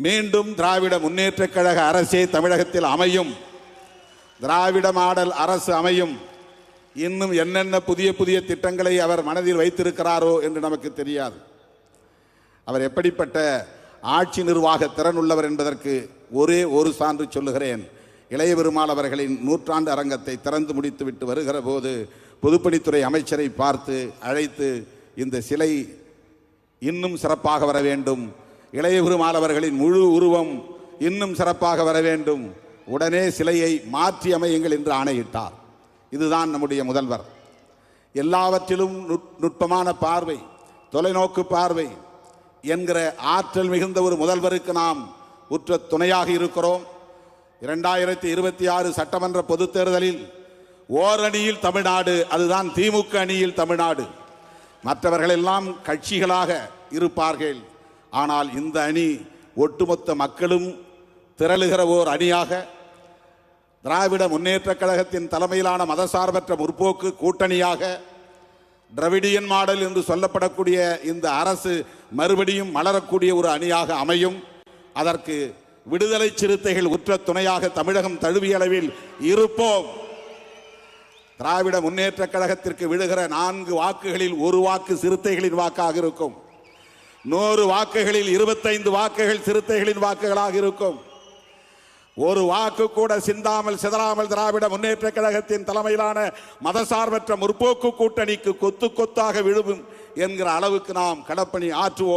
மீண்டும் திராவிட முன்னேற்றக் கழக அரசே தமிழகத்தில் அமையும், திராவிட மாடல் அரசு அமையும். இன்னும் என்னென்ன புதிய புதிய திட்டங்களை அவர் மனதில் வைத்திருக்கிறாரோ என்று நமக்கு தெரியாது. அவர் எப்படிப்பட்ட ஆட்சி நிர்வாக திறன் உள்ளவர் என்பதற்கு ஒரே ஒரு சான்று சொல்லுகிறேன். இளைய பெருமாள் அவர்களின் நூற்றாண்டு அரங்கத்தை திறந்து முடித்துவிட்டு வருகிற போது பொதுப்பணித்துறை அமைச்சரை பார்த்து அழைத்து, இந்த சிலை இன்னும் சிறப்பாக வர வேண்டும், இளைய பெருமாள் அவர்களின் முழு உருவம் இன்னும் சிறப்பாக வர வேண்டும், உடனே சிலையை மாற்றி அமையுங்கள் என்று ஆணையிட்டார். இதுதான் நம்முடைய முதல்வர். எல்லாவற்றிலும் நுட்பமான பார்வை, தொலைநோக்கு பார்வை என்கிற ஆற்றல் மிகுந்த ஒரு முதல்வருக்கு நாம் உற்ற துணையாக இருக்கிறோம். 2026 சட்டமன்ற பொதுத் தேர்தலில் ஓரணியில் தமிழ்நாடு, அதுதான் திமுக அணியில் தமிழ்நாடு. மற்றவர்கள் எல்லாம் கட்சிகளாக இருப்பார்கள். ஆனால் இந்த அணி ஒட்டுமொத்த மக்களும் திரளுகிற ஓர் அணியாக, திராவிட முன்னேற்றக் கழகத்தின் தலைமையிலான மதசார்பற்ற முற்போக்கு கூட்டணியாக, டிராவிடியன் மாடல் என்று சொல்லப்படக்கூடிய இந்த அரசு மறுபடியும் மலரக்கூடிய ஒரு அணியாக அமையும். அதற்கு விடுதலை சிறுத்தைகள் உற்ற துணையாக தமிழகம் தழுவிய அளவில் இருப்போம். திராவிட முன்னேற்றக் கழகத்திற்கு விழுகிற 4 வாக்குகளில் 1 வாக்கு சிறுத்தைகளின் வாக்காக இருக்கும். 100 வாக்குகளில் 25 வாக்குகள் சிறுத்தைகளின் வாக்குகளாக இருக்கும். ஒரு வாக்கு கூட சிந்தாமல் சிதறாமல் திராவிட முன்னேற்றக் கழகத்தின் தலைமையிலான மதசார்பற்ற முற்போக்கு கூட்டணிக்கு கொத்து கொத்தாக விழுவும் என்கிற அளவுக்கு நாம் களப்பணி ஆற்றுவோம்.